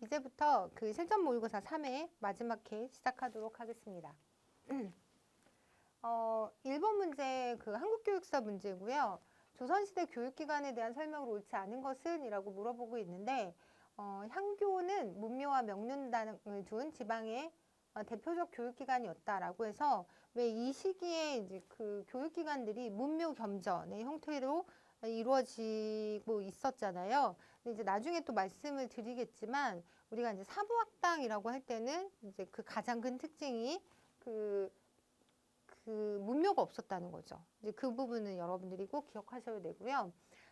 이제부터 그 실전 모의고사 3회 마지막 회 시작하도록 하겠습니다. 1번 문제 그 한국교육사 문제고요. 조선시대 교육기관에 대한 설명을 옳지 않은 것은? 이라고 물어보고 있는데 향교는 문묘와 명륜단을 둔 지방의 대표적 교육기관이었다라고 해서 왜 이 시기에 이제 그 교육기관들이 문묘 겸전의 형태로 이루어지고 있었잖아요. 근데 이제 나중에 또 말씀을 드리겠지만 우리가 이제 사부학당이라고 할 때는 이제 그 가장 큰 특징이 그 문묘가 없었다는 거죠. 이제 그 부분은 여러분들이 꼭 기억하셔야 되고요.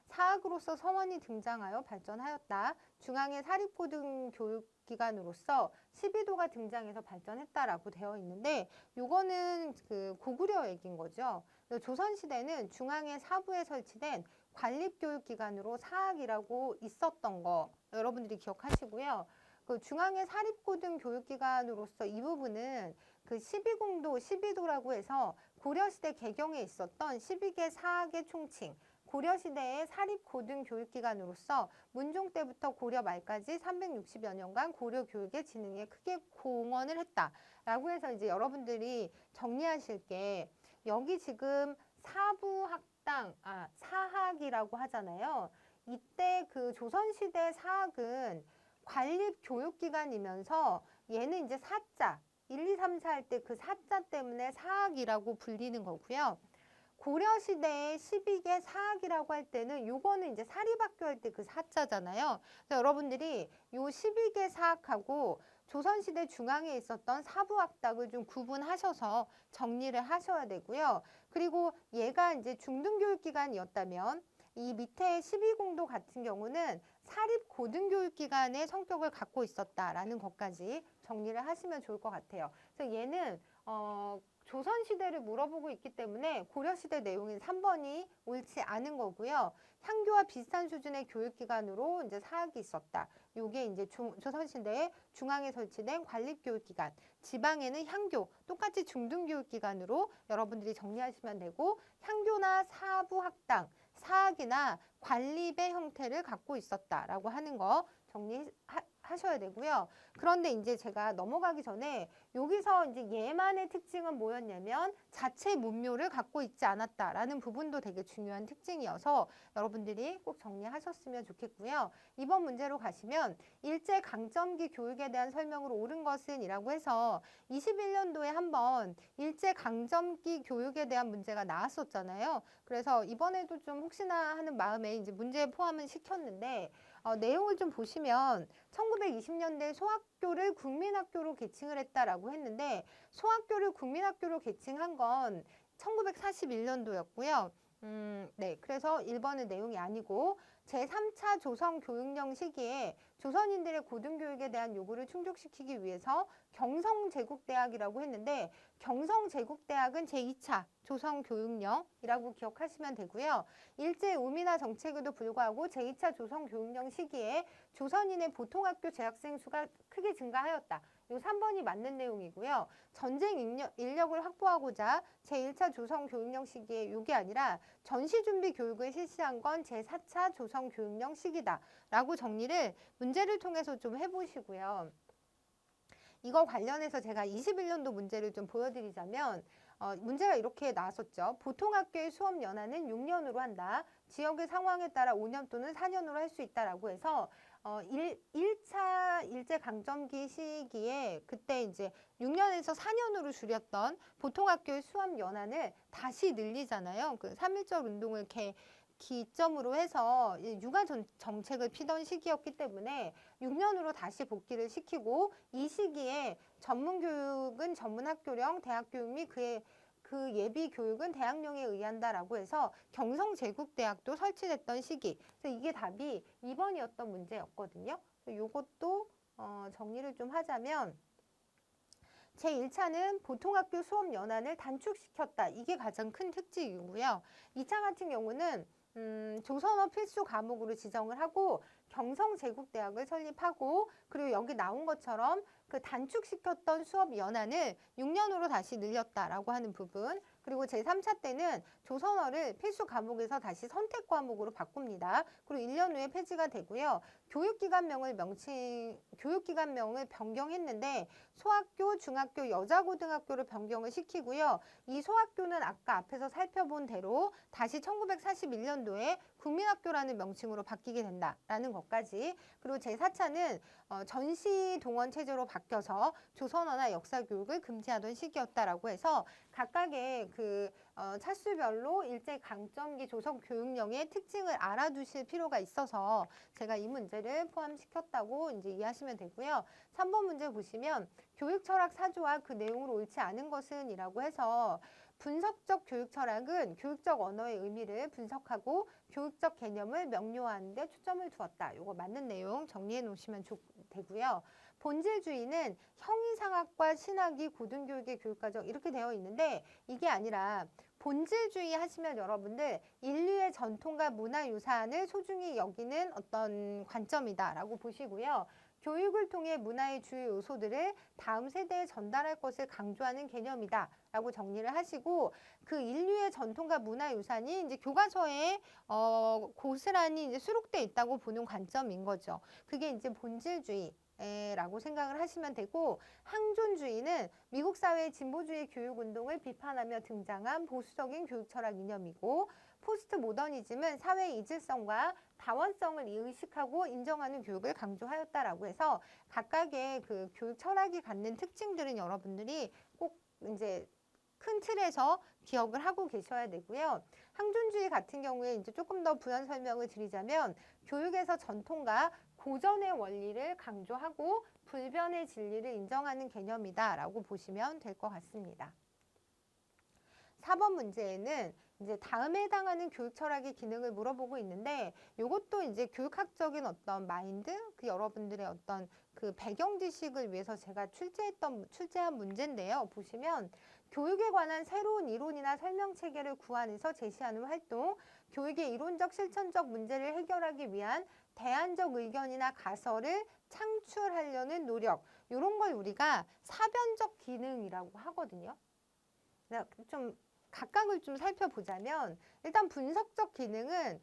사학으로서 서원이 등장하여 발전하였다. 중앙의 사립고등교육기관으로서 12도가 등장해서 발전했다라고 되어 있는데 요거는 그 고구려 얘기인 거죠. 조선시대는 중앙의 사부에 설치된 관립교육기관으로 사학이라고 있었던 거 여러분들이 기억하시고요. 그 중앙의 사립고등교육기관으로서 이 부분은 그 12공도, 12도라고 해서 고려시대 개경에 있었던 12개 사학의 총칭, 고려시대의 사립고등교육기관으로서 문종 때부터 고려 말까지 360여 년간 고려 교육의 진흥에 크게 공헌을 했다라고 해서 이제 여러분들이 정리하실 게 여기 지금 사부학당, 사학이라고 하잖아요. 이때 그 조선시대 사학은 관립교육기관이면서 얘는 이제 사자, 1, 2, 3, 4 할 때 그 사자 때문에 사학이라고 불리는 거고요. 고려시대의 12개 사학이라고 할 때는 요거는 이제 사립학교 할 때 그 사자잖아요. 그래서 여러분들이 요 12개 사학하고 조선시대 중앙에 있었던 사부학당을 좀 구분하셔서 정리를 하셔야 되고요. 그리고 얘가 이제 중등교육기관이었다면 이 밑에 12공도 같은 경우는 사립고등교육기관의 성격을 갖고 있었다라는 것까지 정리를 하시면 좋을 것 같아요. 그래서 얘는 조선시대를 물어보고 있기 때문에 고려시대 내용인 3번이 옳지 않은 거고요. 향교와 비슷한 수준의 교육기관으로 이제 사학이 있었다. 요게 이제 조선시대에 중앙에 설치된 관립교육기관, 지방에는 향교, 똑같이 중등교육기관으로 여러분들이 정리하시면 되고, 향교나 사부학당, 사학이나 관립의 형태를 갖고 있었다라고 하는 거 정리하셔야 되고요. 그런데 이제 제가 넘어가기 전에 여기서 이제 얘만의 특징은 뭐였냐면 자체 문묘를 갖고 있지 않았다라는 부분도 되게 중요한 특징이어서 여러분들이 꼭 정리하셨으면 좋겠고요. 이번 문제로 가시면 일제강점기 교육에 대한 설명으로 옳은 것은? 이라고 해서 21년도에 한번 일제강점기 교육에 대한 문제가 나왔었잖아요. 그래서 이번에도 좀 혹시나 하는 마음에 이제 문제에 포함은 시켰는데 내용을 좀 보시면 1920년대 소학교를 국민학교로 개칭을 했다라고 했는데 소학교를 국민학교로 개칭한 건 1941년도였고요. 네. 그래서 1번은 내용이 아니고 제3차 조선교육령 시기에 조선인들의 고등교육에 대한 요구를 충족시키기 위해서 경성제국대학이라고 했는데 경성제국대학은 제2차 조선교육령이라고 기억하시면 되고요. 일제 우민화 정책에도 불구하고 제2차 조선교육령 시기에 조선인의 보통학교 재학생 수가 크게 증가하였다. 요 3번이 맞는 내용이고요. 전쟁 인력을 확보하고자 제1차 조선교육령 시기에 요게 아니라 전시준비 교육을 실시한 건 제4차 조선교육령 시기다 라고 정리를 문제를 통해서 좀 해보시고요. 이거 관련해서 제가 21년도 문제를 좀 보여드리자면 문제가 이렇게 나왔었죠. 보통학교의 수업 연한은 6년으로 한다. 지역의 상황에 따라 5년 또는 4년으로 할 수 있다라고 해서 1차 일제강점기 시기에 그때 이제 6년에서 4년으로 줄였던 보통학교의 수업 연한을 다시 늘리잖아요. 그 3.1절 운동을 기점으로 해서 육아 정책을 피던 시기였기 때문에 6년으로 다시 복귀를 시키고 이 시기에 전문교육은 전문학교령, 대학교육 및 그 예비 교육은 대학령에 의한다라고 해서 경성제국대학도 설치됐던 시기. 그래서 이게 답이 2번이었던 문제였거든요. 이것도 정리를 좀 하자면 제1차는 보통학교 수업 연한을 단축시켰다. 이게 가장 큰 특징이고요. 2차 같은 경우는 조선어 필수 과목으로 지정을 하고 경성제국대학을 설립하고 그리고 여기 나온 것처럼 그 단축시켰던 수업 연한을 6년으로 다시 늘렸다라고 하는 부분. 그리고 제3차 때는 조선어를 필수 과목에서 다시 선택 과목으로 바꿉니다. 그리고 1년 후에 폐지가 되고요. 교육기관명을 변경했는데 소학교, 중학교, 여자고등학교로 변경을 시키고요. 이 소학교는 아까 앞에서 살펴본 대로 다시 1941년도에 국민학교라는 명칭으로 바뀌게 된다라는 것까지. 그리고 제4차는 전시 동원 체제로 바뀌어서 조선어나 역사 교육을 금지하던 시기였다라고 해서 각각의 차수별로 일제 강점기 조선 교육령의 특징을 알아두실 필요가 있어서 제가 이 문제를 포함시켰다고 이제 이해하시면 되고요. 3번 문제 보시면 교육 철학 사조와 그 내용으로 옳지 않은 것은 이라고 해서 분석적 교육 철학은 교육적 언어의 의미를 분석하고 교육적 개념을 명료화하는 데 초점을 두었다. 이거 맞는 내용 정리해 놓으시면 되고요. 본질주의는 형이상학과 신학이 고등교육의 교육과정 이렇게 되어 있는데 이게 아니라 본질주의 하시면 여러분들 인류의 전통과 문화유산을 소중히 여기는 어떤 관점이다라고 보시고요. 교육을 통해 문화의 주요 요소들을 다음 세대에 전달할 것을 강조하는 개념이다 라고 정리를 하시고 그 인류의 전통과 문화유산이 이제 교과서에 고스란히 이제 수록돼 있다고 보는 관점인 거죠. 그게 이제 본질주의 라고 생각을 하시면 되고 항존주의는 미국 사회의 진보주의 교육운동을 비판하며 등장한 보수적인 교육 철학 이념이고 포스트 모더니즘은 사회의 이질성과 다원성을 의식하고 인정하는 교육을 강조하였다라고 해서 각각의 그 교육 철학이 갖는 특징들은 여러분들이 꼭 이제 큰 틀에서 기억을 하고 계셔야 되고요. 항존주의 같은 경우에 이제 조금 더 부연 설명을 드리자면 교육에서 전통과 고전의 원리를 강조하고 불변의 진리를 인정하는 개념이다라고 보시면 될 것 같습니다. 4번 문제에는 이제 다음에 해당하는 교육 철학의 기능을 물어보고 있는데 이것도 이제 교육학적인 어떤 마인드, 여러분들의 어떤 그 배경 지식을 위해서 제가 출제한 문제인데요. 보시면 교육에 관한 새로운 이론이나 설명 체계를 구안해서 제시하는 활동, 교육의 이론적 실천적 문제를 해결하기 위한 대안적 의견이나 가설을 창출하려는 노력, 이런 걸 우리가 사변적 기능이라고 하거든요. 좀 각각을 좀 살펴보자면 일단 분석적 기능은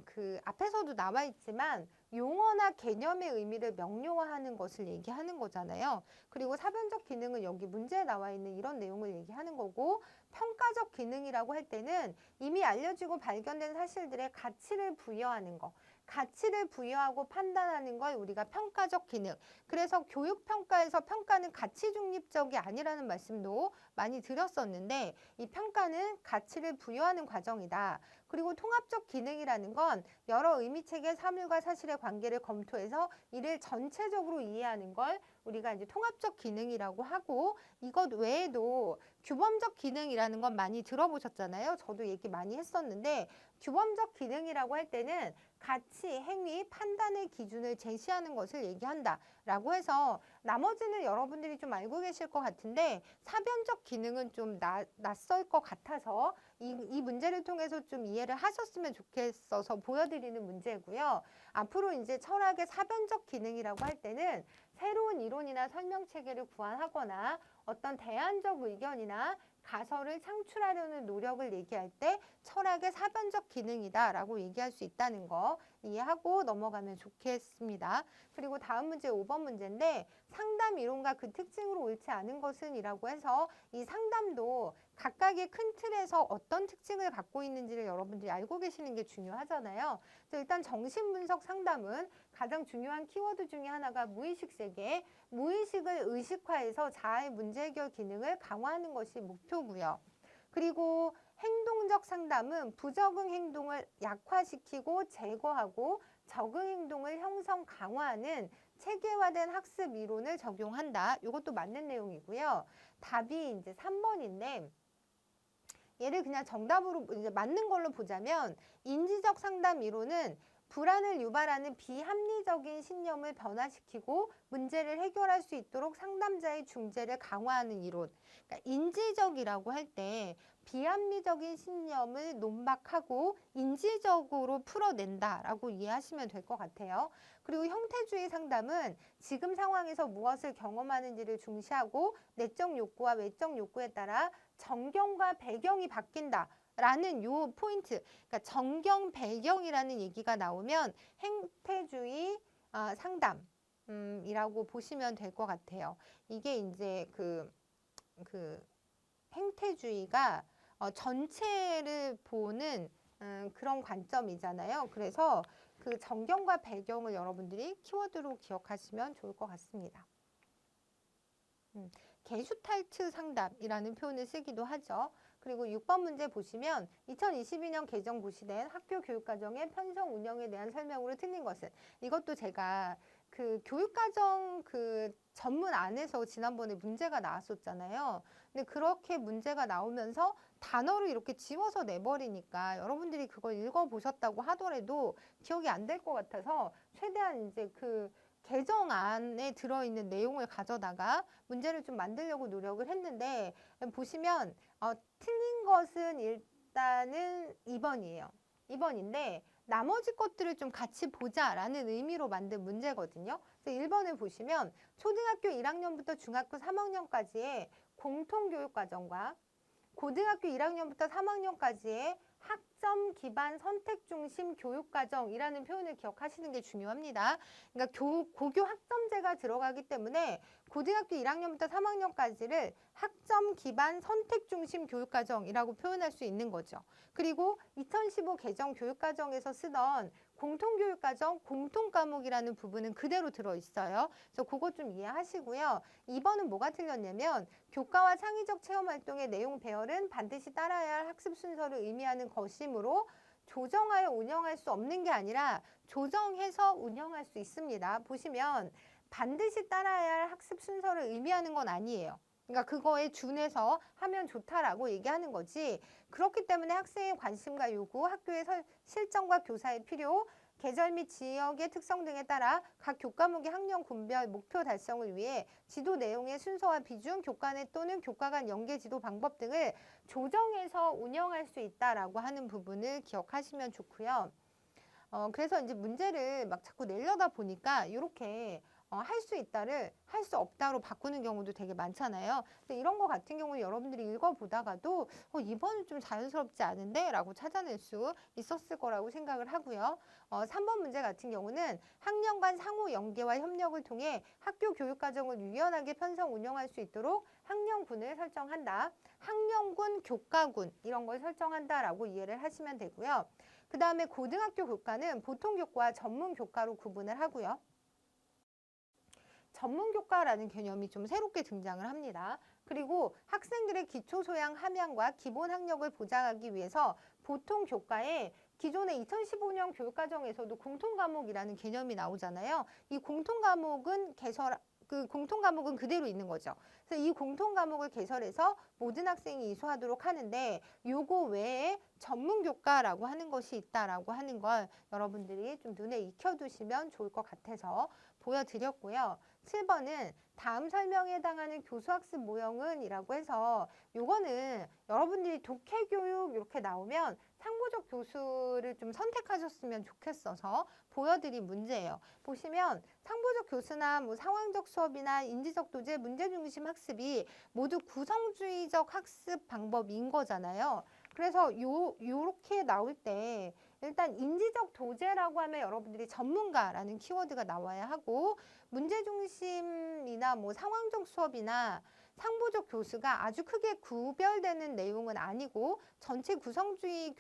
그 앞에서도 나와 있지만 용어나 개념의 의미를 명료화하는 것을 얘기하는 거잖아요. 그리고 사변적 기능은 여기 문제에 나와 있는 이런 내용을 얘기하는 거고 평가적 기능이라고 할 때는 이미 알려지고 발견된 사실들의 가치를 부여하는 거. 가치를 부여하고 판단하는 걸 우리가 평가적 기능. 그래서 교육평가에서 평가는 가치 중립적이 아니라는 말씀도 많이 드렸었는데 이 평가는 가치를 부여하는 과정이다. 그리고 통합적 기능이라는 건 여러 의미체계 사물과 사실의 관계를 검토해서 이를 전체적으로 이해하는 걸 우리가 이제 통합적 기능이라고 하고 이것 외에도 규범적 기능이라는 건 많이 들어보셨잖아요. 저도 얘기 많이 했었는데 규범적 기능이라고 할 때는 가치, 행위, 판단의 기준을 제시하는 것을 얘기한다 라고 해서 나머지는 여러분들이 좀 알고 계실 것 같은데 사변적 기능은 좀 낯설 것 같아서 이 문제를 통해서 좀 이해를 하셨으면 좋겠어서 보여드리는 문제고요. 앞으로 이제 철학의 사변적 기능이라고 할 때는 새로운 이론이나 설명 체계를 구안하거나 어떤 대안적 의견이나 가설을 창출하려는 노력을 얘기할 때 철학의 사변적 기능이다라고 얘기할 수 있다는 거 이해하고 넘어가면 좋겠습니다. 그리고 다음 문제 5번 문제인데 상담 이론과 그 특징으로 옳지 않은 것은 이라고 해서 이 상담도 각각의 큰 틀에서 어떤 특징을 갖고 있는지를 여러분들이 알고 계시는 게 중요하잖아요. 그래서 일단 정신분석 상담은 가장 중요한 키워드 중에 하나가 무의식 세계, 무의식을 의식화해서 자아의 문제 해결 기능을 강화하는 것이 목표고요. 그리고 행동적 상담은 부적응 행동을 약화시키고 제거하고 적응 행동을 형성 강화하는 체계화된 학습 이론을 적용한다. 이것도 맞는 내용이고요. 답이 이제 3번인데 얘를 그냥 정답으로 이제 맞는 걸로 보자면 인지적 상담 이론은 불안을 유발하는 비합리적인 신념을 변화시키고 문제를 해결할 수 있도록 상담자의 중재를 강화하는 이론. 그러니까 인지적이라고 할 때 비합리적인 신념을 논박하고 인지적으로 풀어낸다라고 이해하시면 될 것 같아요. 그리고 형태주의 상담은 지금 상황에서 무엇을 경험하는지를 중시하고 내적 욕구와 외적 욕구에 따라 정경과 배경이 바뀐다라는 요 포인트. 그러니까 정경 배경이라는 얘기가 나오면 행태주의 상담이라고 보시면 될 것 같아요. 이게 이제 그 행태주의가 전체를 보는 그런 관점이잖아요. 그래서 그 정경과 배경을 여러분들이 키워드로 기억하시면 좋을 것 같습니다. 게슈탈트 상담이라는 표현을 쓰기도 하죠. 그리고 6번 문제 보시면 2022년 개정 고시된 학교 교육과정의 편성 운영에 대한 설명으로 틀린 것은, 이것도 제가 그 교육과정 그 전문 안에서 지난번에 문제가 나왔었잖아요. 근데 그렇게 문제가 나오면서 단어를 이렇게 지워서 내버리니까 여러분들이 그걸 읽어보셨다고 하더라도 기억이 안 될 것 같아서 최대한 이제 그 개정 안에 들어있는 내용을 가져다가 문제를 좀 만들려고 노력을 했는데, 보시면 틀린 것은 일단은 2번이에요. 2번인데 나머지 것들을 좀 같이 보자라는 의미로 만든 문제거든요. 그래서 1번을 보시면 초등학교 1학년부터 중학교 3학년까지의 공통교육과정과 고등학교 1학년부터 3학년까지의 학점 기반 선택 중심 교육과정이라는 표현을 기억하시는 게 중요합니다. 그러니까 고교 학점제가 들어가기 때문에 고등학교 1학년부터 3학년까지를 학점 기반 선택 중심 교육과정이라고 표현할 수 있는 거죠. 그리고 2015 개정 교육과정에서 쓰던 공통교육과정 공통과목이라는 부분은 그대로 들어있어요. 그래서 그거 좀 이해하시고요. 2번은 뭐가 틀렸냐면 교과와 창의적 체험활동의 내용 배열은 반드시 따라야 할 학습 순서를 의미하는 것이므로 조정하여 운영할 수 없는 게 아니라 조정해서 운영할 수 있습니다. 보시면 반드시 따라야 할 학습 순서를 의미하는 건 아니에요. 그러니까 그거에 준해서 하면 좋다라고 얘기하는 거지. 그렇기 때문에 학생의 관심과 요구, 학교의 실정과 교사의 필요, 계절 및 지역의 특성 등에 따라 각 교과목의 학년 군별 목표 달성을 위해 지도 내용의 순서와 비중, 교과 내 또는 교과 간 연계 지도 방법 등을 조정해서 운영할 수 있다라고 하는 부분을 기억하시면 좋고요. 그래서 이제 문제를 막 자꾸 내려다 보니까 이렇게 할 수 있다를 할 수 없다로 바꾸는 경우도 되게 많잖아요. 근데 이런 거 같은 경우는 여러분들이 읽어보다가도 이번은 좀 자연스럽지 않은데? 라고 찾아낼 수 있었을 거라고 생각을 하고요. 3번 문제 같은 경우는 학년 간 상호 연계와 협력을 통해 학교 교육과정을 유연하게 편성 운영할 수 있도록 학년군을 설정한다. 학년군, 교과군 이런 걸 설정한다라고 이해를 하시면 되고요. 그 다음에 고등학교 교과는 보통 교과와 전문 교과로 구분을 하고요. 전문 교과라는 개념이 좀 새롭게 등장을 합니다. 그리고 학생들의 기초 소양 함양과 기본 학력을 보장하기 위해서 보통 교과에 기존의 2015년 교육과정에서도 공통과목이라는 개념이 나오잖아요. 이 공통과목은 공통과목은 그대로 있는 거죠. 그래서 이 공통과목을 개설해서 모든 학생이 이수하도록 하는데 요거 외에 전문교과라고 하는 것이 있다라고 하는 걸 여러분들이 좀 눈에 익혀두시면 좋을 것 같아서 보여드렸고요. 7번은 다음 설명에 해당하는 교수학습 모형은 이라고 해서 요거는 여러분들이 독해교육 이렇게 나오면 상부적 교수를 좀 선택하셨으면 좋겠어서 보여드린 문제예요. 보시면 상부적 교수나 뭐 상황적 수업이나 인지적 도제, 문제중심 학습이 모두 구성주의적 학습 방법인 거잖아요. 그래서 요렇게 나올 때 일단 인지적 도제라고 하면 여러분들이 전문가라는 키워드가 나와야 하고, 문제중심이나 뭐 상황적 수업이나 상부적 교수가 아주 크게 구별되는 내용은 아니고 전체 구성주의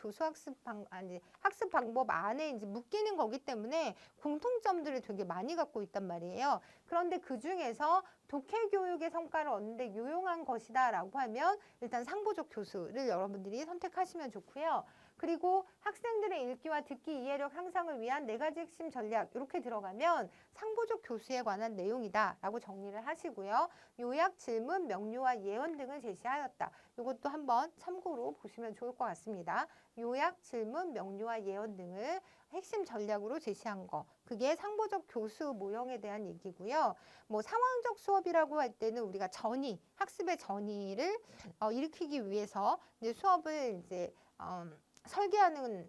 학습 방법 안에 이제 묶이는 거기 때문에 공통점들을 되게 많이 갖고 있단 말이에요. 그런데 그 중에서 독해 교육의 성과를 얻는데 유용한 것이다라고 하면 일단 상부적 교수를 여러분들이 선택하시면 좋고요. 그리고 학생들의 읽기와 듣기 이해력 향상을 위한 4가지 핵심 전략 이렇게 들어가면 상부적 교수에 관한 내용이다 라고 정리를 하시고요. 요약, 질문, 명료와 예언 등을 제시하였다. 이것도 한번 참고로 보시면 좋을 것 같습니다. 요약, 질문, 명료와 예언 등을 핵심 전략으로 제시한 거. 그게 상부적 교수 모형에 대한 얘기고요. 뭐 상황적 수업이라고 할 때는 우리가 학습의 전이를 일으키기 위해서 이제 수업을 이제 설계하는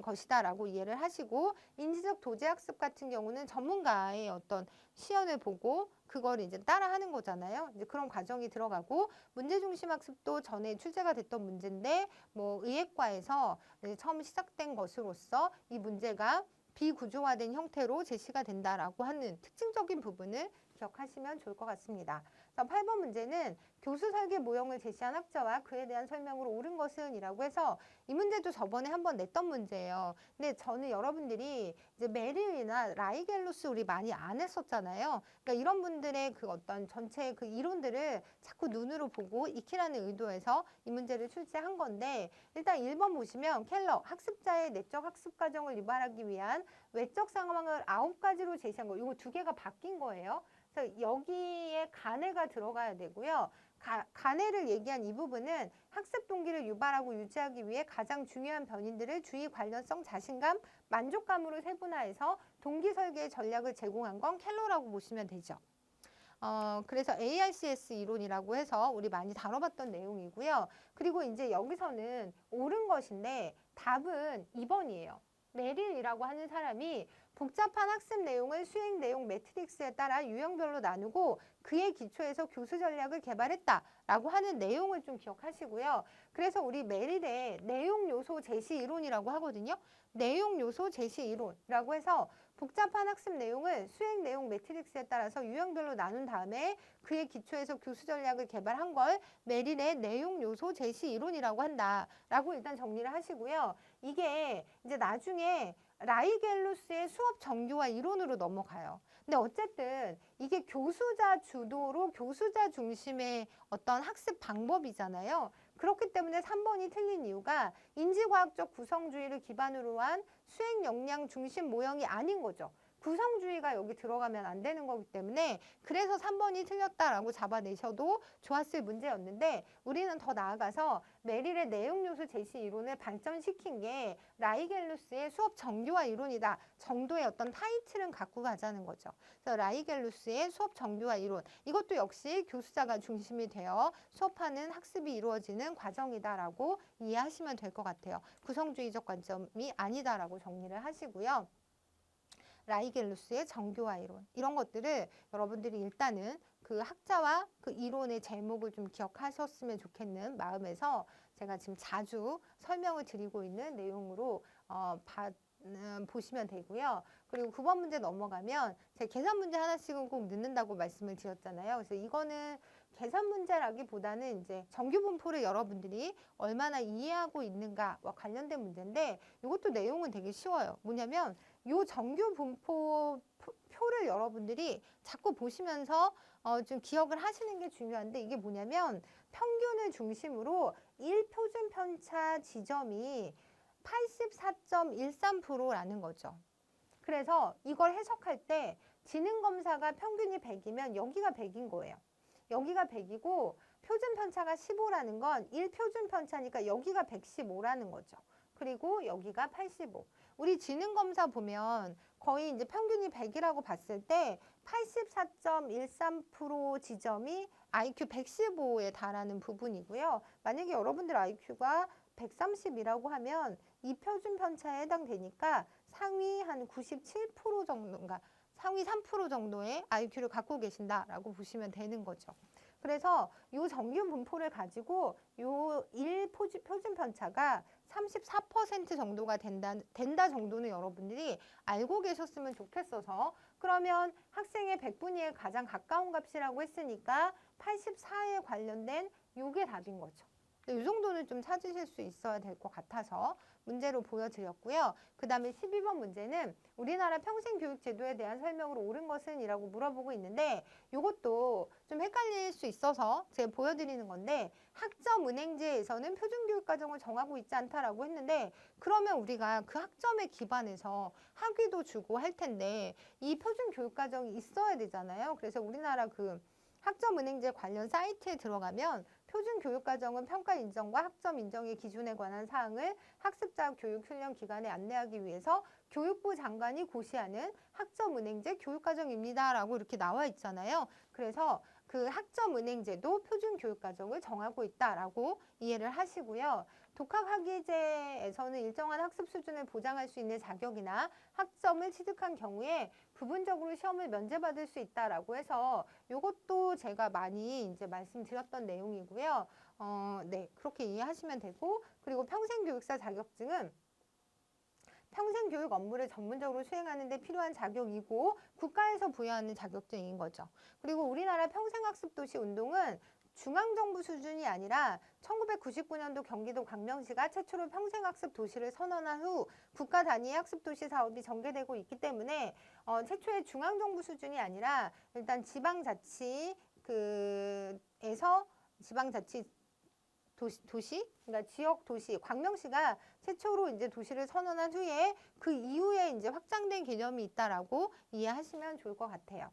것이다라고 이해를 하시고, 인지적 도제학습 같은 경우는 전문가의 어떤 시연을 보고 그걸 이제 따라하는 거잖아요. 이제 그런 과정이 들어가고, 문제중심 학습도 전에 출제가 됐던 문제인데 뭐 의예과에서 처음 시작된 것으로서 이 문제가 비구조화된 형태로 제시가 된다라고 하는 특징적인 부분을 기억하시면 좋을 것 같습니다. 8번 문제는 교수 설계 모형을 제시한 학자와 그에 대한 설명으로 옳은 것은 이라고 해서, 이 문제도 저번에 한번 냈던 문제예요. 근데 저는 여러분들이 이제 메릴이나 라이겔로스 우리 많이 안 했었잖아요. 그러니까 이런 분들의 그 어떤 전체 그 이론들을 자꾸 눈으로 보고 익히라는 의도에서 이 문제를 출제한 건데, 일단 1번 보시면 켈러 학습자의 내적 학습 과정을 유발하기 위한 외적 상황을 9가지로 제시한 거, 이거 2개가 바뀐 거예요. 그래서 여기에 간해가 들어가야 되고요. 간해를 얘기한 이 부분은 학습 동기를 유발하고 유지하기 위해 가장 중요한 변인들을 주의, 관련성, 자신감, 만족감으로 세분화해서 동기 설계의 전략을 제공한 건 켈러라고 보시면 되죠. 그래서 ARCS 이론이라고 해서 우리 많이 다뤄봤던 내용이고요. 그리고 이제 여기서는 옳은 것인데 답은 2번이에요. 메릴이라고 하는 사람이 복잡한 학습 내용을 수행 내용 매트릭스에 따라 유형별로 나누고 그에 기초해서 교수 전략을 개발했다라고 하는 내용을 좀 기억하시고요. 그래서 우리 메릴의 내용 요소 제시 이론이라고 하거든요. 내용 요소 제시 이론이라고 해서 복잡한 학습 내용을 수행 내용 매트릭스에 따라서 유형별로 나눈 다음에 그에 기초해서 교수 전략을 개발한 걸 메릴의 내용 요소 제시 이론이라고 한다라고 일단 정리를 하시고요. 이게 이제 나중에 라이겔로스의 수업 정교화 이론으로 넘어가요. 근데 어쨌든 이게 교수자 주도로 교수자 중심의 어떤 학습 방법이잖아요. 그렇기 때문에 3번이 틀린 이유가 인지과학적 구성주의를 기반으로 한 수행 역량 중심 모형이 아닌 거죠. 구성주의가 여기 들어가면 안 되는 거기 때문에, 그래서 3번이 틀렸다라고 잡아내셔도 좋았을 문제였는데, 우리는 더 나아가서 메릴의 내용 요소 제시 이론을 발전시킨 게 라이겔루스의 수업 정교화 이론이다 정도의 어떤 타이틀은 갖고 가자는 거죠. 그래서 라이겔루스의 수업 정교화 이론, 이것도 역시 교수자가 중심이 되어 수업하는 학습이 이루어지는 과정이다라고 이해하시면 될 것 같아요. 구성주의적 관점이 아니다라고 정리를 하시고요. 라이겔루스의 정교화 이론, 이런 것들을 여러분들이 일단은 그 학자와 그 이론의 제목을 좀 기억하셨으면 좋겠는 마음에서 제가 지금 자주 설명을 드리고 있는 내용으로 보시면 되고요. 그리고 9번 문제 넘어가면 제가 계산 문제 하나씩은 꼭 넣는다고 말씀을 드렸잖아요. 그래서 이거는 계산 문제라기보다는 이제 정규 분포를 여러분들이 얼마나 이해하고 있는가와 관련된 문제인데, 이것도 내용은 되게 쉬워요. 뭐냐면 요 정규 분포 표를 여러분들이 자꾸 보시면서 좀 기억을 하시는 게 중요한데, 이게 뭐냐면 평균을 중심으로 1표준 편차 지점이 84.13%라는 거죠. 그래서 이걸 해석할 때 지능검사가 평균이 100이면 여기가 100인 거예요. 여기가 100이고 표준 편차가 15라는 건 1표준 편차니까 여기가 115라는 거죠. 그리고 여기가 85. 우리 지능검사 보면 거의 이제 평균이 100이라고 봤을 때 84.13% 지점이 IQ 115에 달하는 부분이고요. 만약에 여러분들 IQ가 130이라고 하면 이 표준 편차에 해당되니까 상위 한 97% 정도인가, 상위 3% 정도의 IQ를 갖고 계신다라고 보시면 되는 거죠. 그래서 이 정규 분포를 가지고 요 1표준 편차가 34% 정도가 된다 정도는 여러분들이 알고 계셨으면 좋겠어서, 그러면 학생의 100분위 1에 가장 가까운 값이라고 했으니까 84에 관련된 요게 답인 거죠. 이 정도는 좀 찾으실 수 있어야 될 것 같아서 문제로 보여드렸고요. 그 다음에 12번 문제는 우리나라 평생교육제도에 대한 설명으로 옳은 것은 이라고 물어보고 있는데, 이것도 좀 헷갈릴 수 있어서 제가 보여드리는 건데, 학점은행제에서는 표준교육과정을 정하고 있지 않다라고 했는데, 그러면 우리가 그 학점에 기반해서 학위도 주고 할 텐데 이 표준교육과정이 있어야 되잖아요. 그래서 우리나라 그 학점은행제 관련 사이트에 들어가면 표준교육과정은 평가 인정과 학점 인정의 기준에 관한 사항을 학습자 교육훈련기관에 안내하기 위해서 교육부 장관이 고시하는 학점은행제 교육과정입니다라고 이렇게 나와 있잖아요. 그래서 그 학점은행제도 표준교육과정을 정하고 있다라고 이해를 하시고요. 독학학위제에서는 일정한 학습 수준을 보장할 수 있는 자격이나 학점을 취득한 경우에 부분적으로 시험을 면제받을 수 있다라고 해서 이것도 제가 많이 이제 말씀드렸던 내용이고요. 네, 그렇게 이해하시면 되고, 그리고 평생교육사 자격증은 평생교육 업무를 전문적으로 수행하는 데 필요한 자격이고 국가에서 부여하는 자격증인 거죠. 그리고 우리나라 평생학습도시 운동은 중앙정부 수준이 아니라 1999년도 경기도 광명시가 최초로 평생학습 도시를 선언한 후 국가 단위의 학습도시 사업이 전개되고 있기 때문에 최초의 중앙정부 수준이 아니라 일단 지방자치 에서 지방자치 도시, 그러니까 지역 도시, 광명시가 최초로 이제 도시를 선언한 후에 그 이후에 이제 확장된 개념이 있다라고 이해하시면 좋을 것 같아요.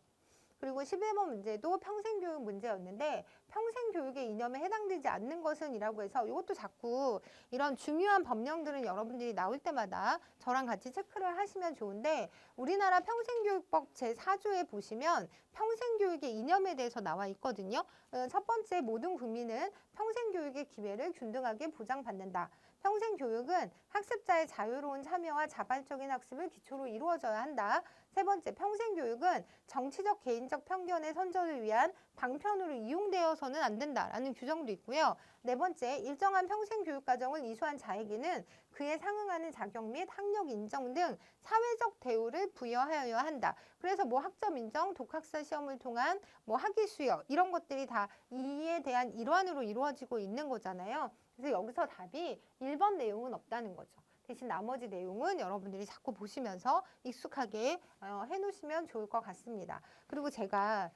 그리고 11번 문제도 평생교육 문제였는데 평생교육의 이념에 해당되지 않는 것은 이라고 해서 이것도 자꾸 이런 중요한 법령들은 여러분들이 나올 때마다 저랑 같이 체크를 하시면 좋은데 우리나라 평생교육법 제4조에 보시면 평생교육의 이념에 대해서 나와 있거든요. 첫 번째, 모든 국민은 평생교육의 기회를 균등하게 보장받는다. 평생교육은 학습자의 자유로운 참여와 자발적인 학습을 기초로 이루어져야 한다. 세 번째, 평생교육은 정치적 개인적 편견의 선전을 위한 방편으로 이용되어서는 안 된다라는 규정도 있고요. 네 번째, 일정한 평생교육과정을 이수한 자에게는 그에 상응하는 자격 및 학력 인정 등 사회적 대우를 부여하여야 한다. 그래서 뭐 학점 인정, 독학사 시험을 통한 뭐 학위 수여 이런 것들이 다 이에 대한 일환으로 이루어지고 있는 거잖아요. 그래서 여기서 답이 1번 내용은 없다는 거죠. 대신 나머지 내용은 여러분들이 자꾸 보시면서 익숙하게 해놓으시면 좋을 것 같습니다. 그리고 제가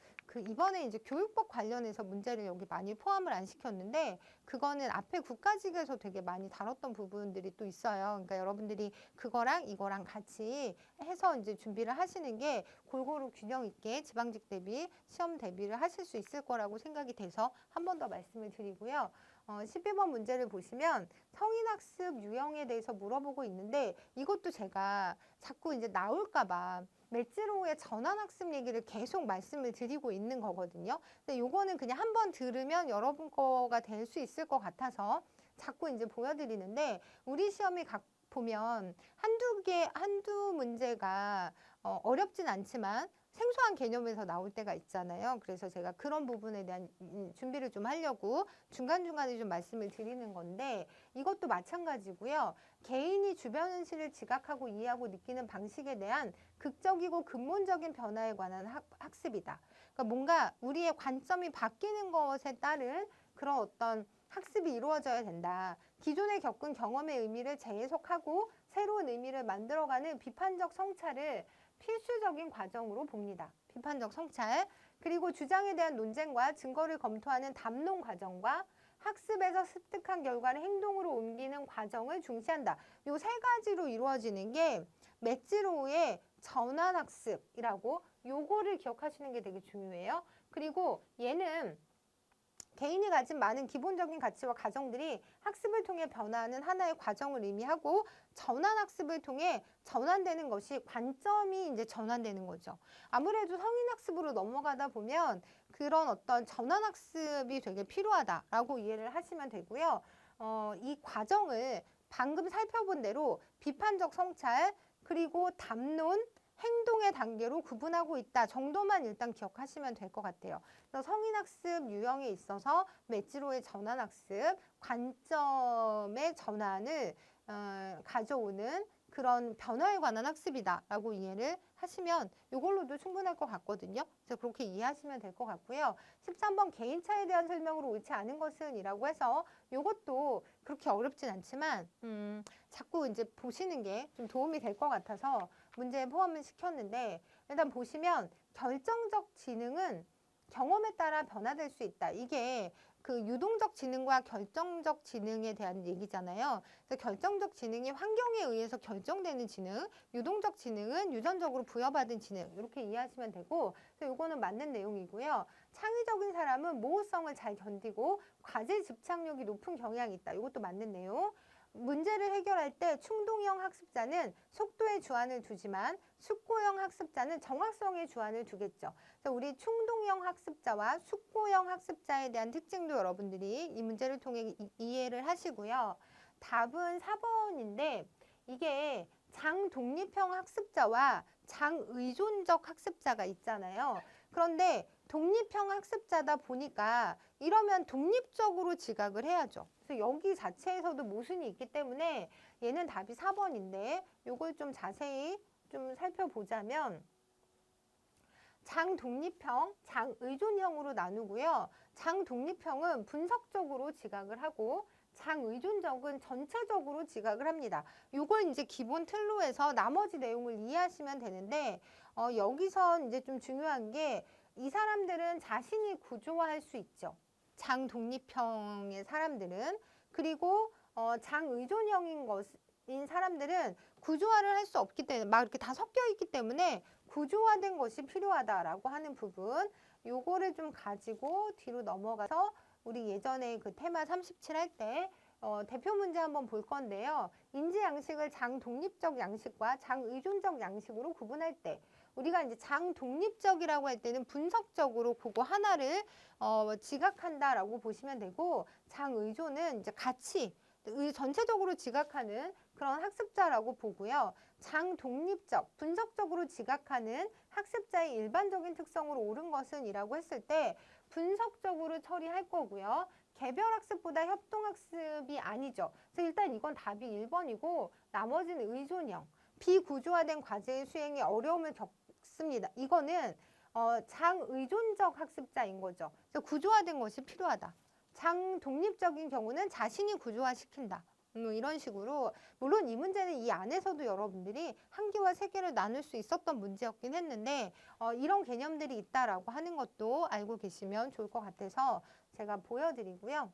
이번에 이제 교육법 관련해서 문제를 여기 많이 포함을 안 시켰는데 그거는 앞에 국가직에서 되게 많이 다뤘던 부분들이 또 있어요. 그러니까 여러분들이 그거랑 이거랑 같이 해서 이제 준비를 하시는 게 골고루 균형 있게 지방직 대비 시험 대비를 하실 수 있을 거라고 생각이 돼서 한 번 더 말씀을 드리고요. 12번 문제를 보시면 성인학습 유형에 대해서 물어보고 있는데 이것도 제가 자꾸 이제 나올까봐 맷지로의 전환학습 얘기를 계속 말씀을 드리고 있는 거거든요. 근데 요거는 그냥 한번 들으면 여러분 거가 될 수 있을 것 같아서 자꾸 이제 보여드리는데 우리 시험이 보면 한두 문제가 어렵진 않지만 생소한 개념에서 나올 때가 있잖아요. 그래서 제가 그런 부분에 대한 준비를 좀 하려고 중간중간에 좀 말씀을 드리는 건데 이것도 마찬가지고요. 개인이 주변 현실을 지각하고 이해하고 느끼는 방식에 대한 극적이고 근본적인 변화에 관한 학습이다. 그러니까 뭔가 우리의 관점이 바뀌는 것에 따른 그런 어떤 학습이 이루어져야 된다. 기존에 겪은 경험의 의미를 재해석하고 새로운 의미를 만들어가는 비판적 성찰을 필수적인 과정으로 봅니다. 비판적 성찰, 그리고 주장에 대한 논쟁과 증거를 검토하는 담론 과정과 학습에서 습득한 결과를 행동으로 옮기는 과정을 중시한다. 요 세 가지로 이루어지는 게 맷지로우의 전환학습이라고 요거를 기억하시는 게 되게 중요해요. 그리고 얘는 개인이 가진 많은 기본적인 가치와 가정들이 학습을 통해 변화하는 하나의 과정을 의미하고 전환학습을 통해 전환되는 것이 관점이 이제 전환되는 거죠. 아무래도 성인학습으로 넘어가다 보면 그런 어떤 전환학습이 되게 필요하다라고 이해를 하시면 되고요. 이 과정을 방금 살펴본 대로 비판적 성찰 그리고 담론 행동의 단계로 구분하고 있다 정도만 일단 기억하시면 될 것 같아요. 그래서 성인학습 유형에 있어서 맷지로의 전환학습, 관점의 전환을 가져오는 그런 변화에 관한 학습이다라고 이해를 하시면 이걸로도 충분할 것 같거든요. 그래서 그렇게 이해하시면 될 것 같고요. 13번 개인차에 대한 설명으로 옳지 않은 것은 이라고 해서 이것도 그렇게 어렵진 않지만 자꾸 이제 보시는 게 좀 도움이 될 것 같아서 문제에 포함을 시켰는데 일단 보시면 결정적 지능은 경험에 따라 변화될 수 있다. 이게 그 유동적 지능과 결정적 지능에 대한 얘기잖아요. 그래서 결정적 지능이 환경에 의해서 결정되는 지능, 유동적 지능은 유전적으로 부여받은 지능 이렇게 이해하시면 되고 그래서 이거는 맞는 내용이고요. 창의적인 사람은 모호성을 잘 견디고 과제 집착력이 높은 경향이 있다. 이것도 맞는 내용. 문제를 해결할 때 충동형 학습자는 속도에 주안을 두지만 숙고형 학습자는 정확성에 주안을 두겠죠. 그래서 우리 충동형 학습자와 숙고형 학습자에 대한 특징도 여러분들이 이 문제를 통해 이해를 하시고요. 답은 4번인데 이게 장독립형 학습자와 장의존적 학습자가 있잖아요. 그런데 독립형 학습자다 보니까 이러면 독립적으로 지각을 해야죠. 그래서 여기 자체에서도 모순이 있기 때문에 얘는 답이 4번인데 요걸 좀 자세히 좀 살펴보자면 장독립형, 장의존형으로 나누고요. 장독립형은 분석적으로 지각을 하고 장의존적은 전체적으로 지각을 합니다. 요걸 이제 기본 틀로 해서 나머지 내용을 이해하시면 되는데 여기서 이제 좀 중요한 게 이 사람들은 자신이 구조화할 수 있죠. 장독립형의 사람들은. 그리고 장의존형인 사람들은 구조화를 할 수 없기 때문에 막 이렇게 다 섞여 있기 때문에 구조화된 것이 필요하다라고 하는 부분 요거를 좀 가지고 뒤로 넘어가서 우리 예전에 그 테마 37 할 때 대표 문제 한번 볼 건데요. 인지 양식을 장독립적 양식과 장의존적 양식으로 구분할 때 우리가 이제 장독립적이라고 할 때는 분석적으로 그거 하나를 지각한다라고 보시면 되고 장의존은 이제 같이 전체적으로 지각하는 그런 학습자라고 보고요. 장독립적, 분석적으로 지각하는 학습자의 일반적인 특성으로 옳은 것은 이라고 했을 때 분석적으로 처리할 거고요. 개별학습보다 협동학습이 아니죠. 그래서 일단 이건 답이 1번이고 나머지는 의존형, 비구조화된 과제의 수행에 어려움을 겪습니다. 이거는 장의존적 학습자인 거죠. 그래서 구조화된 것이 필요하다. 장독립적인 경우는 자신이 구조화시킨다. 이런 식으로 물론 이 문제는 이 안에서도 여러분들이 한 개와 세 개를 나눌 수 있었던 문제였긴 했는데 이런 개념들이 있다라고 하는 것도 알고 계시면 좋을 것 같아서 제가 보여드리고요.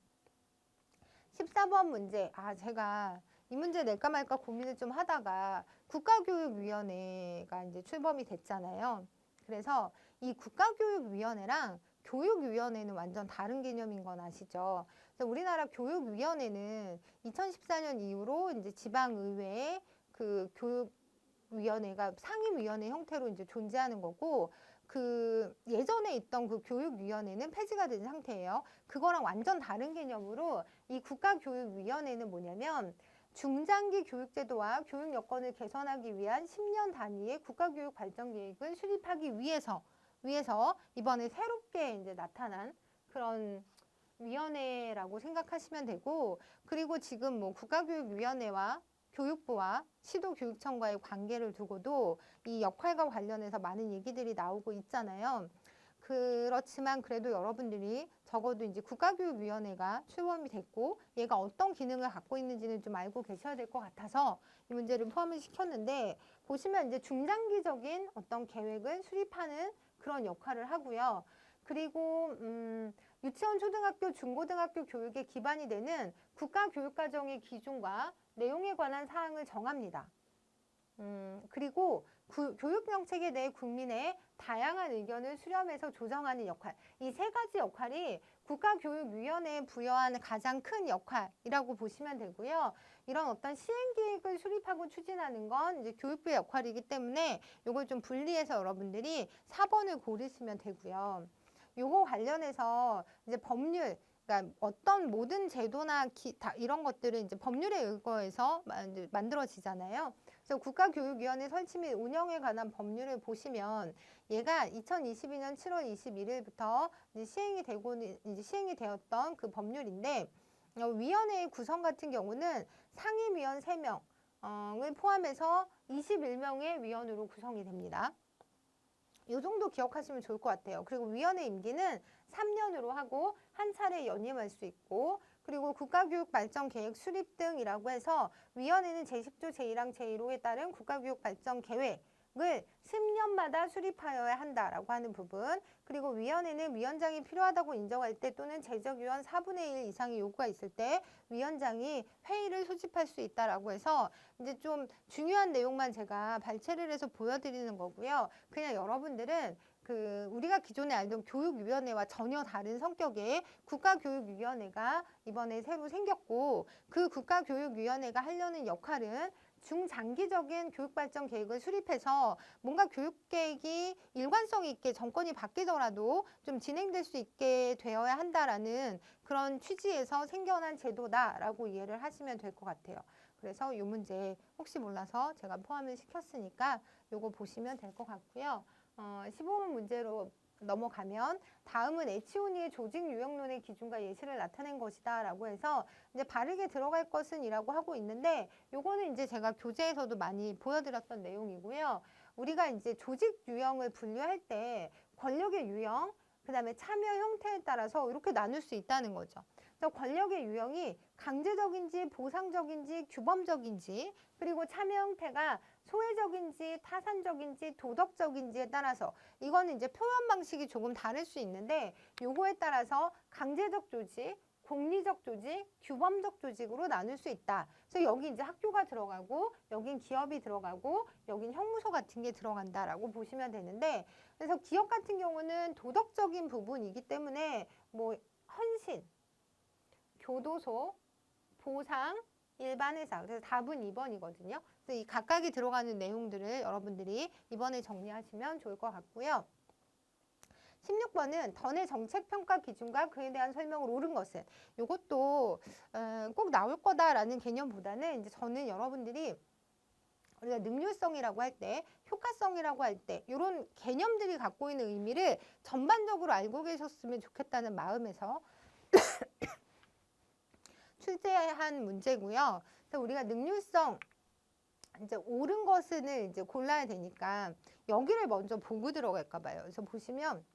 14번 문제. 제가 이 문제 낼까 말까 고민을 좀 하다가 국가교육위원회가 이제 출범이 됐잖아요. 그래서 이 국가교육위원회랑 교육위원회는 완전 다른 개념인 건 아시죠? 그래서 우리나라 교육위원회는 2014년 이후로 이제 지방의회의 그 교육위원회가 상임위원회 형태로 이제 존재하는 거고, 그 예전에 있던 그 교육위원회는 폐지가 된 상태예요. 그거랑 완전 다른 개념으로 이 국가교육위원회는 뭐냐면 중장기 교육제도와 교육 여건을 개선하기 위한 10년 단위의 국가교육 발전 계획을 수립하기 위해서 이번에 새롭게 이제 나타난 그런 위원회라고 생각하시면 되고, 그리고 지금 뭐 국가교육위원회와 교육부와 시도교육청과의 관계를 두고도 이 역할과 관련해서 많은 얘기들이 나오고 있잖아요. 그렇지만 그래도 여러분들이 적어도 이제 국가교육위원회가 출범이 됐고 얘가 어떤 기능을 갖고 있는지는 좀 알고 계셔야 될 것 같아서 이 문제를 포함을 시켰는데, 보시면 이제 중장기적인 어떤 계획을 수립하는 그런 역할을 하고요. 그리고 유치원, 초등학교, 중고등학교 교육의 기반이 되는 국가교육과정의 기준과 내용에 관한 사항을 정합니다. 그리고 교육정책에 대해 국민의 다양한 의견을 수렴해서 조정하는 역할. 이 세 가지 역할이 국가교육위원회에 부여한 가장 큰 역할이라고 보시면 되고요. 이런 어떤 시행계획을 수립하고 추진하는 건 이제 교육부의 역할이기 때문에 이걸 좀 분리해서 여러분들이 4번을 고르시면 되고요. 요거 관련해서 이제 법률, 그러니까 어떤 모든 제도나 이런 것들은 이제 법률에 의거해서 만들어지잖아요. 그래서 국가교육위원회 설치 및 운영에 관한 법률을 보시면 얘가 2022년 7월 21일부터 이제 시행이 되었던 그 법률인데, 위원회의 구성 같은 경우는 상임위원 3명을 포함해서 21명의 위원으로 구성이 됩니다. 이 정도 기억하시면 좋을 것 같아요. 그리고 위원회 임기는 3년으로 하고 한 차례 연임할 수 있고, 그리고 국가교육발전계획 수립 등이라고 해서 위원회는 제10조 제1항 제1호에 따른 국가교육발전계획을 10년마다 수립하여야 한다라고 하는 부분, 그리고 위원회는 위원장이 필요하다고 인정할 때 또는 재적위원 4분의 1 이상의 요구가 있을 때 위원장이 회의를 소집할 수 있다라고 해서 이제 좀 중요한 내용만 제가 발췌를 해서 보여드리는 거고요. 그냥 여러분들은 우리가 기존에 알던 교육위원회와 전혀 다른 성격의 국가교육위원회가 이번에 새로 생겼고, 그 국가교육위원회가 하려는 역할은 중장기적인 교육발전 계획을 수립해서 뭔가 교육계획이 일관성 있게 정권이 바뀌더라도 좀 진행될 수 있게 되어야 한다라는 그런 취지에서 생겨난 제도다라고 이해를 하시면 될 것 같아요. 그래서 이 문제 혹시 몰라서 제가 포함을 시켰으니까 요거 보시면 될 것 같고요. 15번 문제로 넘어가면 다음은 에치오니의 조직 유형론의 기준과 예시를 나타낸 것이다 라고 해서 이제 바르게 들어갈 것은 이라고 하고 있는데, 요거는 이제 제가 교재에서도 많이 보여드렸던 내용이고요. 우리가 이제 조직 유형을 분류할 때 권력의 유형, 그 다음에 참여 형태에 따라서 이렇게 나눌 수 있다는 거죠. 그래서 권력의 유형이 강제적인지 보상적인지 규범적인지, 그리고 참여 형태가 소외적인지 타산적인지 도덕적인지에 따라서 이거는 이제 표현 방식이 조금 다를 수 있는데, 요거에 따라서 강제적 조직, 공리적 조직, 규범적 조직으로 나눌 수 있다. 그래서 여기 이제 학교가 들어가고, 여긴 기업이 들어가고, 여긴 형무소 같은 게 들어간다라고 보시면 되는데, 그래서 기업 같은 경우는 도덕적인 부분이기 때문에 뭐 헌신, 교도소, 보상, 일반 회사. 그래서 답은 2번이거든요. 그래서 이 각각이 들어가는 내용들을 여러분들이 이번에 정리하시면 좋을 것 같고요. 16번은 던의 정책평가 기준과 그에 대한 설명을 옳은 것은, 이것도 꼭 나올 거다라는 개념보다는 이제 저는 여러분들이 우리가 능률성이라고 할 때, 효과성이라고 할 때 이런 개념들이 갖고 있는 의미를 전반적으로 알고 계셨으면 좋겠다는 마음에서 출제한 문제고요. 그래서 우리가 능률성 이제 옳은 것을 이제 골라야 되니까 여기를 먼저 보고 들어갈까 봐요. 그래서 보시면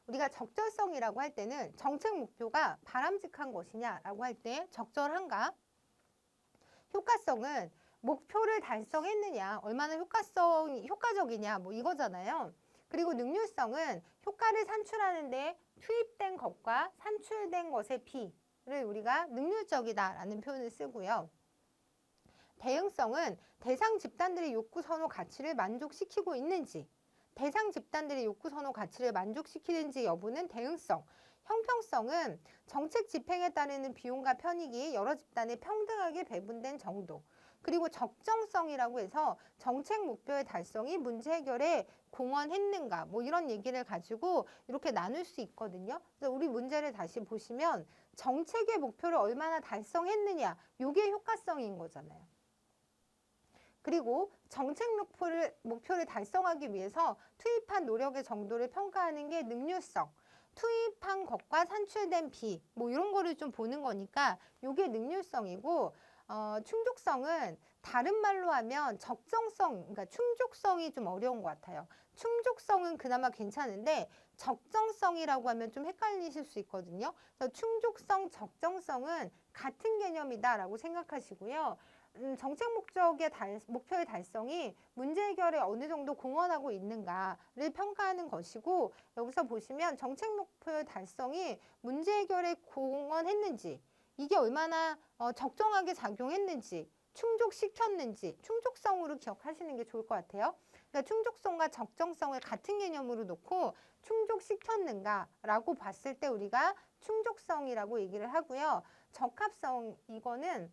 우리가 적절성이라고 할 때는 정책 목표가 바람직한 것이냐라고 할 때 적절한가? 효과성은 목표를 달성했느냐, 얼마나 효과적이냐, 뭐 이거잖아요. 그리고 능률성은 효과를 산출하는데 투입된 것과 산출된 것의 비를 우리가 능률적이다라는 표현을 쓰고요. 대응성은 대상 집단들의 요구, 선호, 가치를 만족시키고 있는지, 대상 집단들의 요구, 선호, 가치를 만족시키는지 여부는 대응성. 형평성은 정책 집행에 따르는 비용과 편익이 여러 집단에 평등하게 배분된 정도. 그리고 적정성이라고 해서 정책 목표의 달성이 문제 해결에 공헌했는가, 뭐 이런 얘기를 가지고 이렇게 나눌 수 있거든요. 그래서 우리 문제를 다시 보시면 정책의 목표를 얼마나 달성했느냐, 이게 효과성인 거잖아요. 그리고 정책 목표를 달성하기 위해서 투입한 노력의 정도를 평가하는 게 능률성. 투입한 것과 산출된 비, 뭐 이런 거를 좀 보는 거니까 이게 능률성이고, 충족성은 다른 말로 하면 적정성, 그러니까 충족성이 좀 어려운 것 같아요. 충족성은 그나마 괜찮은데 적정성이라고 하면 좀 헷갈리실 수 있거든요. 그래서 충족성, 적정성은 같은 개념이다라고 생각하시고요. 정책 목표의 달성이 문제 해결에 어느 정도 공헌하고 있는가를 평가하는 것이고, 여기서 보시면 정책 목표의 달성이 문제 해결에 공헌했는지, 이게 얼마나 적정하게 작용했는지, 충족시켰는지, 충족성으로 기억하시는 게 좋을 것 같아요. 그러니까 충족성과 적정성을 같은 개념으로 놓고 충족시켰는가라고 봤을 때 우리가 충족성이라고 얘기를 하고요. 적합성, 이거는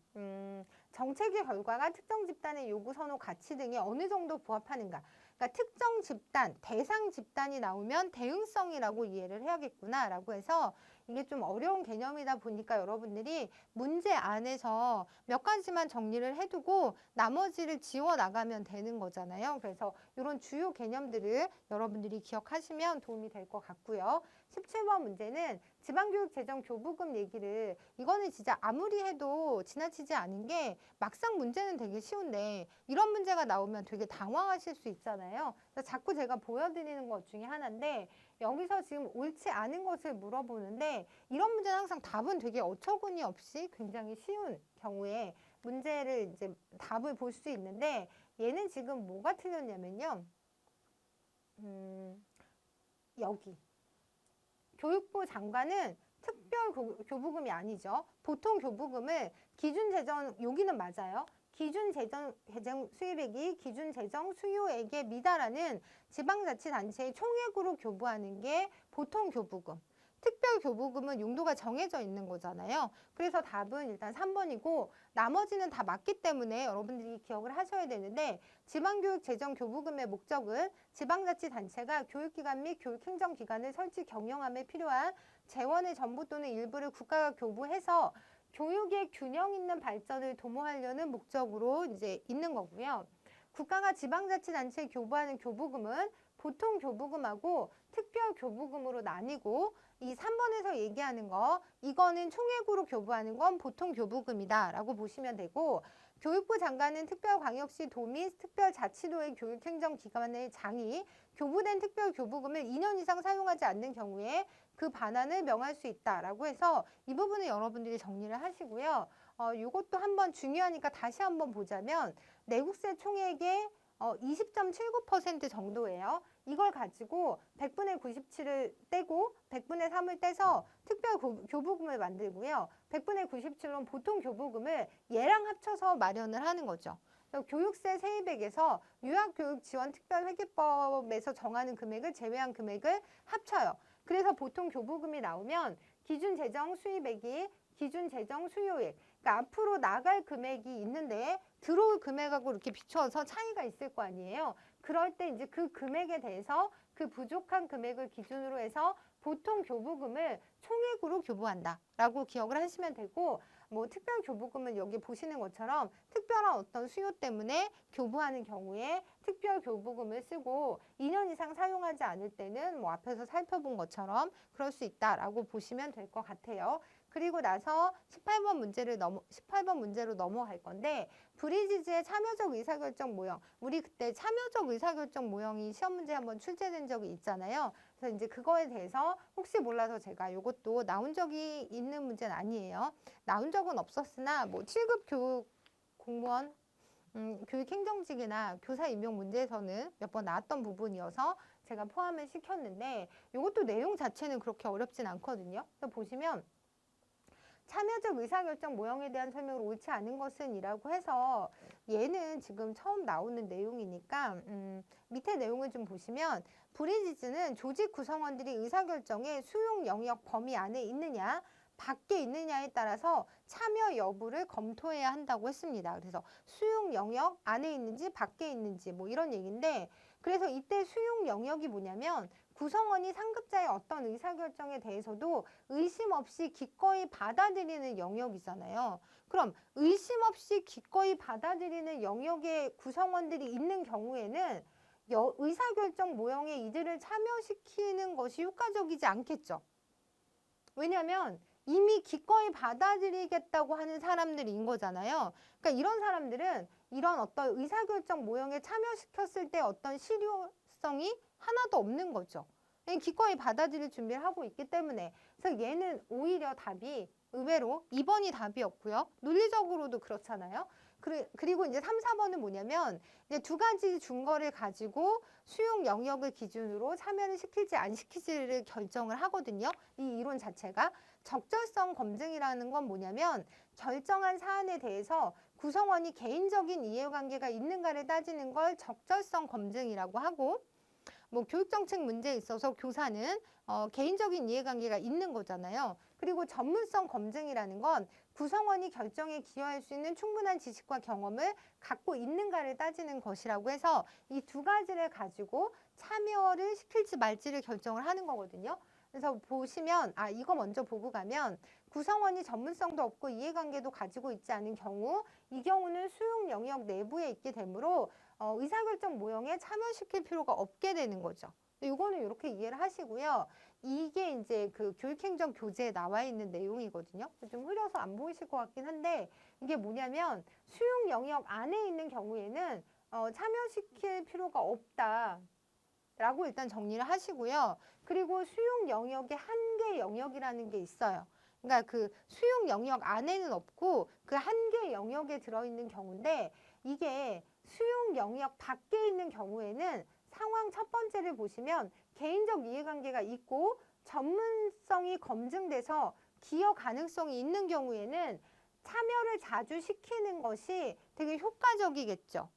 정책의 결과가 특정 집단의 요구, 선호, 가치 등에 어느 정도 부합하는가. 그러니까 특정 집단, 대상 집단이 나오면 대응성이라고 이해를 해야겠구나라고 해서 이게 좀 어려운 개념이다 보니까 여러분들이 문제 안에서 몇 가지만 정리를 해두고 나머지를 지워나가면 되는 거잖아요. 그래서 이런 주요 개념들을 여러분들이 기억하시면 도움이 될 것 같고요. 17번 문제는 지방교육재정 교부금 얘기를, 이거는 진짜 아무리 해도 지나치지 않은 게 막상 문제는 되게 쉬운데 이런 문제가 나오면 되게 당황하실 수 있잖아요. 그래서 자꾸 제가 보여드리는 것 중에 하나인데, 여기서 지금 옳지 않은 것을 물어보는데 이런 문제는 항상 답은 되게 어처구니 없이 굉장히 쉬운 경우에 문제를 이제 답을 볼 수 있는데, 얘는 지금 뭐가 틀렸냐면요. 여기. 교육부 장관은 특별 교부금이 아니죠. 보통 교부금을 기준재정, 여기는 맞아요. 기준 재정 수입액이 기준 재정 수요액에 미달하는 지방자치단체의 총액으로 교부하는 게 보통 교부금. 특별 교부금은 용도가 정해져 있는 거잖아요. 그래서 답은 일단 3번이고 나머지는 다 맞기 때문에 여러분들이 기억을 하셔야 되는데 지방교육 재정 교부금의 목적은 지방자치단체가 교육기관 및 교육행정기관을 설치 경영함에 필요한 재원의 전부 또는 일부를 국가가 교부해서 교육의 균형 있는 발전을 도모하려는 목적으로 이제 있는 거고요. 국가가 지방자치단체에 교부하는 교부금은 보통 교부금하고 특별 교부금으로 나뉘고 이 3번에서 얘기하는 거 이거는 총액으로 교부하는 건 보통 교부금이다 라고 보시면 되고 교육부 장관은 특별광역시 도 및 특별자치도의 교육행정기관의 장이 교부된 특별 교부금을 2년 이상 사용하지 않는 경우에 그 반환을 명할 수 있다라고 해서 이 부분은 여러분들이 정리를 하시고요. 이것도 한번 중요하니까 다시 한번 보자면 내국세 총액의 20.79% 정도예요. 이걸 가지고 100분의 97을 떼고 100분의 3을 떼서 특별 교부금을 만들고요. 100분의 97은 보통 교부금을 얘랑 합쳐서 마련을 하는 거죠. 교육세 세입액에서 유아교육지원특별회계법에서 정하는 금액을 제외한 금액을 합쳐요. 그래서 보통 교부금이 나오면 기준 재정 수입액이 기준 재정 수요액, 그러니까 앞으로 나갈 금액이 있는데 들어올 금액하고 이렇게 비춰서 차이가 있을 거 아니에요. 그럴 때 이제 그 금액에 대해서 그 부족한 금액을 기준으로 해서 보통 교부금을 총액으로 교부한다라고 기억을 하시면 되고 뭐 특별 교부금은 여기 보시는 것처럼 특별한 어떤 수요 때문에 교부하는 경우에 특별 교부금을 쓰고 2년 이상 사용하지 않을 때는 뭐 앞에서 살펴본 것처럼 그럴 수 있다라고 보시면 될 것 같아요. 그리고 나서 18번 문제로 넘어갈 건데 브리지즈의 참여적 의사결정 모형. 우리 그때 참여적 의사결정 모형이 시험 문제 한번 출제된 적이 있잖아요. 그래서 이제 그거에 대해서 혹시 몰라서 제가 이것도 나온 적이 있는 문제는 아니에요. 나온 적은 없었으나 뭐 7급 교육 공무원 교육행정직이나 교사 임용 문제에서는 몇 번 나왔던 부분이어서 제가 포함을 시켰는데 이것도 내용 자체는 그렇게 어렵진 않거든요. 그래서 보시면 참여적 의사결정 모형에 대한 설명을 옳지 않은 것은 이라고 해서 얘는 지금 처음 나오는 내용이니까 밑에 내용을 좀 보시면 브리지즈는 조직 구성원들이 의사결정의 수용 영역 범위 안에 있느냐 밖에 있느냐에 따라서 참여 여부를 검토해야 한다고 했습니다. 그래서 수용 영역 안에 있는지 밖에 있는지 뭐 이런 얘기인데 그래서 이때 수용 영역이 뭐냐면 구성원이 상급자의 어떤 의사결정에 대해서도 의심 없이 기꺼이 받아들이는 영역이잖아요. 그럼 의심 없이 기꺼이 받아들이는 영역에 구성원들이 있는 경우에는 의사결정 모형에 이들을 참여시키는 것이 효과적이지 않겠죠. 왜냐하면 이미 기꺼이 받아들이겠다고 하는 사람들인 거잖아요. 그러니까 이런 사람들은 이런 어떤 의사결정 모형에 참여시켰을 때 어떤 실효성이 하나도 없는 거죠. 기꺼이 받아들일 준비를 하고 있기 때문에. 그래서 얘는 오히려 답이 의외로 2번이 답이었고요. 논리적으로도 그렇잖아요. 그리고 이제 3, 4번은 뭐냐면 이제 두 가지 준거를 가지고 수용 영역을 기준으로 참여를 시킬지 안 시킬지를 결정을 하거든요. 이 이론 자체가. 적절성 검증이라는 건 뭐냐면 결정한 사안에 대해서 구성원이 개인적인 이해관계가 있는가를 따지는 걸 적절성 검증이라고 하고 뭐 교육정책 문제에 있어서 교사는 개인적인 이해관계가 있는 거잖아요. 그리고 전문성 검증이라는 건 구성원이 결정에 기여할 수 있는 충분한 지식과 경험을 갖고 있는가를 따지는 것이라고 해서 이 두 가지를 가지고 참여를 시킬지 말지를 결정을 하는 거거든요. 그래서 보시면 이거 먼저 보고 가면 구성원이 전문성도 없고 이해관계도 가지고 있지 않은 경우 이 경우는 수용 영역 내부에 있게 되므로 의사결정 모형에 참여시킬 필요가 없게 되는 거죠. 이거는 이렇게 이해를 하시고요. 이게 이제 그 교육행정 교재에 나와 있는 내용이거든요. 좀 흐려서 안 보이실 것 같긴 한데 이게 뭐냐면 수용 영역 안에 있는 경우에는 참여시킬 필요가 없다. 라고 일단 정리를 하시고요. 그리고 수용 영역의 한계 영역이라는 게 있어요. 그러니까 그 수용 영역 안에는 없고 그 한계 영역에 들어있는 경우인데 이게 수용 영역 밖에 있는 경우에는 상황 첫 번째를 보시면 개인적 이해관계가 있고 전문성이 검증돼서 기여 가능성이 있는 경우에는 참여를 자주 시키는 것이 되게 효과적이겠죠.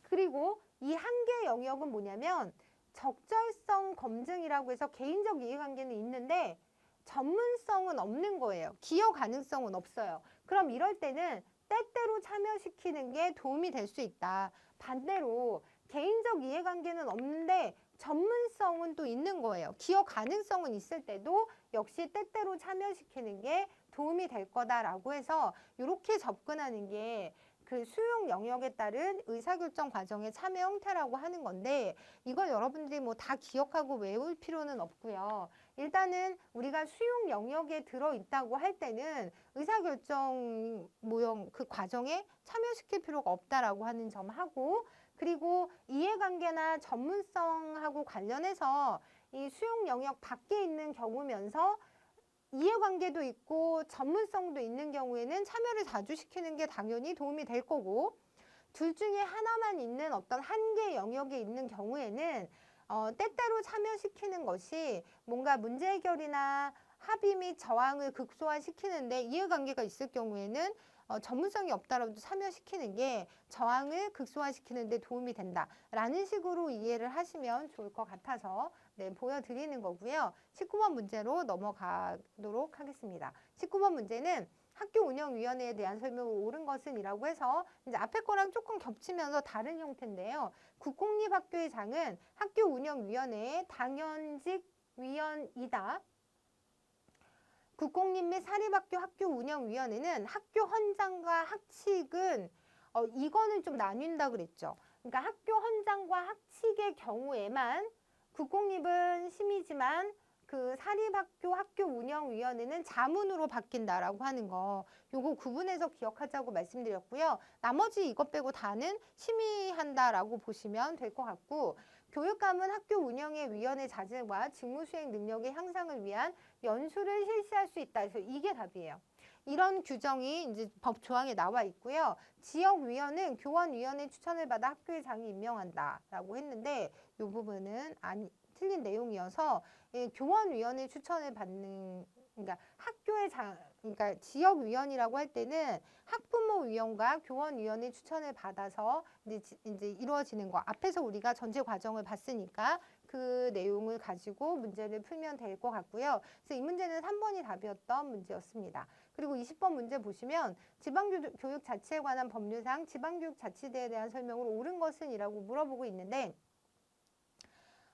그리고 이 한계 영역은 뭐냐면 적절성 검증이라고 해서 개인적 이해관계는 있는데 전문성은 없는 거예요. 기여 가능성은 없어요. 그럼 이럴 때는 때때로 참여시키는 게 도움이 될 수 있다. 반대로 개인적 이해관계는 없는데 전문성은 또 있는 거예요. 기여 가능성은 있을 때도 역시 때때로 참여시키는 게 도움이 될 거다라고 해서 이렇게 접근하는 게 그 수용 영역에 따른 의사결정 과정의 참여 형태라고 하는 건데 이걸 여러분들이 뭐 다 기억하고 외울 필요는 없고요. 일단은 우리가 수용 영역에 들어있다고 할 때는 의사결정 모형 그 과정에 참여시킬 필요가 없다라고 하는 점 하고 그리고 이해관계나 전문성하고 관련해서 이 수용 영역 밖에 있는 경우면서 이해관계도 있고 전문성도 있는 경우에는 참여를 자주 시키는 게 당연히 도움이 될 거고 둘 중에 하나만 있는 어떤 한계 영역에 있는 경우에는 때때로 참여시키는 것이 뭔가 문제 해결이나 합의 및 저항을 극소화시키는데 이해관계가 있을 경우에는 전문성이 없다라도 참여시키는 게 저항을 극소화시키는 데 도움이 된다라는 식으로 이해를 하시면 좋을 것 같아서 네, 보여드리는 거고요. 19번 문제로 넘어가도록 하겠습니다. 19번 문제는 학교 운영위원회에 대한 설명을 옳은 것은 이라고 해서 이제 앞에 거랑 조금 겹치면서 다른 형태인데요. 국공립학교의 장은 학교 운영위원회의 당연직 위원이다. 국공립 및 사립학교 학교 운영위원회는 학교 헌장과 학칙은 이거는 좀 나뉜다 그랬죠. 그러니까 학교 헌장과 학칙의 경우에만 국공립은 심의지만 그 사립학교 학교 운영위원회는 자문으로 바뀐다라고 하는 거 요거 구분해서 기억하자고 말씀드렸고요. 나머지 이것 빼고 다는 심의한다라고 보시면 될 것 같고 교육감은 학교 운영의 위원회 자질과 직무 수행 능력의 향상을 위한 연수를 실시할 수 있다. 그래서 이게 답이에요. 이런 규정이 이제 법 조항에 나와 있고요. 지역위원은 교원위원회 추천을 받아 학교의 장이 임명한다라고 했는데 이 부분은 틀린 내용이어서 교원위원회 추천을 받는 그러니까 학교의 장 그러니까 지역위원이라고 할 때는 학부모위원과 교원위원회 추천을 받아서 이제 이루어지는 거 앞에서 우리가 전체 과정을 봤으니까 그 내용을 가지고 문제를 풀면 될 것 같고요. 그래서 이 문제는 3번이 답이었던 문제였습니다. 그리고 20번 문제 보시면 지방교육 자치에 관한 법률상 지방교육자치대에 대한 설명을 옳은 것은 이라고 물어보고 있는데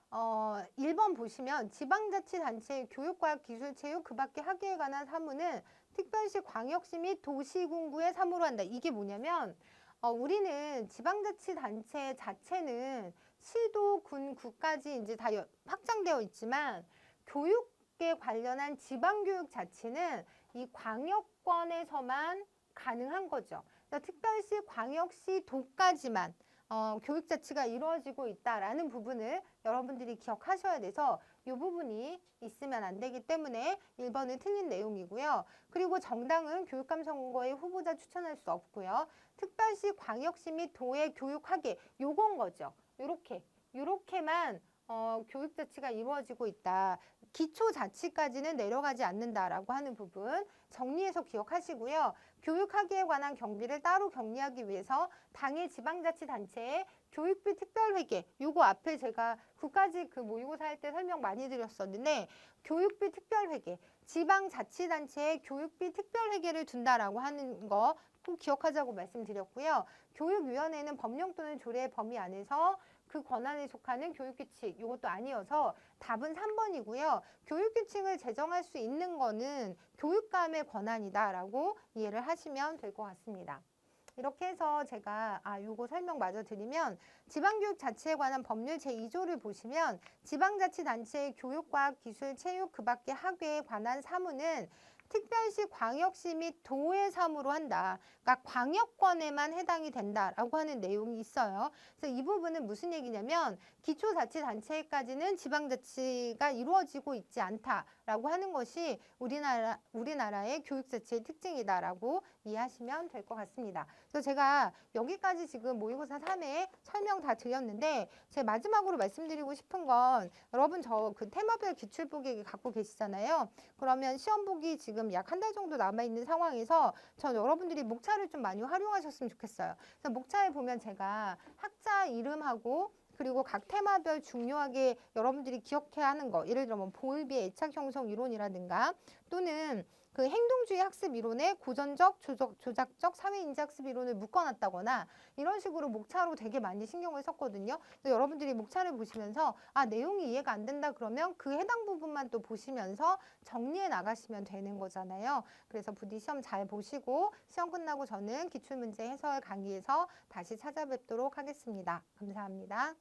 1번 보시면 지방자치단체의 교육과학, 기술, 체육, 그 밖의 학예에 관한 사무는 특별시, 광역시 및 도시군구의 사무로 한다. 이게 뭐냐면 우리는 지방자치단체 자체는 시도, 군, 구까지 이제 다 확장되어 있지만 교육에 관련한 지방교육 자치는 이 광역권에서만 가능한 거죠. 그러니까 특별시, 광역시, 도까지만 교육자치가 이루어지고 있다라는 부분을 여러분들이 기억하셔야 돼서 이 부분이 있으면 안 되기 때문에 1번은 틀린 내용이고요. 그리고 정당은 교육감 선거에 후보자 추천할 수 없고요. 특별시, 광역시 및 도의 교육학예 요건 거죠. 요렇게만 교육자치가 이루어지고 있다. 기초자치까지는 내려가지 않는다라고 하는 부분 정리해서 기억하시고요. 교육학예에 관한 경비를 따로 격리하기 위해서 당의 지방자치단체의 교육비 특별회계 요거 앞에 제가 9까지 그 모의고사 할 때 설명 많이 드렸었는데 교육비 특별회계 지방자치단체의 교육비 특별회계를 둔다라고 하는 거 꼭 기억하자고 말씀드렸고요. 교육위원회는 법령 또는 조례의 범위 안에서 그 권한에 속하는 교육규칙 이것도 아니어서 답은 3번이고요. 교육규칙을 제정할 수 있는 거는 교육감의 권한이다라고 이해를 하시면 될 것 같습니다. 이렇게 해서 제가 요거 설명 마저 드리면 지방교육 자치에 관한 법률 제2조를 보시면 지방자치단체의 교육과학, 기술, 체육, 그 밖의 학예에 관한 사무는 특별시, 광역시 및 도의 사무로 한다. 그러니까 광역권에만 해당이 된다라고 하는 내용이 있어요. 그래서 이 부분은 무슨 얘기냐면 기초자치단체까지는 지방자치가 이루어지고 있지 않다. 라고 하는 것이 우리나라의 교육 자체의 특징이다라고 이해하시면 될 것 같습니다. 그래서 제가 여기까지 지금 모의고사 3회 설명 다 드렸는데 제 마지막으로 말씀드리고 싶은 건 여러분 저 그 테마별 기출보기 갖고 계시잖아요. 그러면 시험 보기 지금 약 한 달 정도 남아있는 상황에서 전 여러분들이 목차를 좀 많이 활용하셨으면 좋겠어요. 그래서 목차에 보면 제가 학자 이름하고 그리고 각 테마별 중요하게 여러분들이 기억해야 하는 거, 예를 들어 뭐 보을비의 애착 형성 이론이라든가 또는 그 행동주의 학습 이론에 고전적, 조작적, 사회인지 학습 이론을 묶어놨다거나 이런 식으로 목차로 되게 많이 신경을 썼거든요. 그래서 여러분들이 목차를 보시면서 아, 내용이 이해가 안 된다 그러면 그 해당 부분만 또 보시면서 정리해 나가시면 되는 거잖아요. 그래서 부디 시험 잘 보시고 시험 끝나고 저는 기출문제 해설 강의에서 다시 찾아뵙도록 하겠습니다. 감사합니다.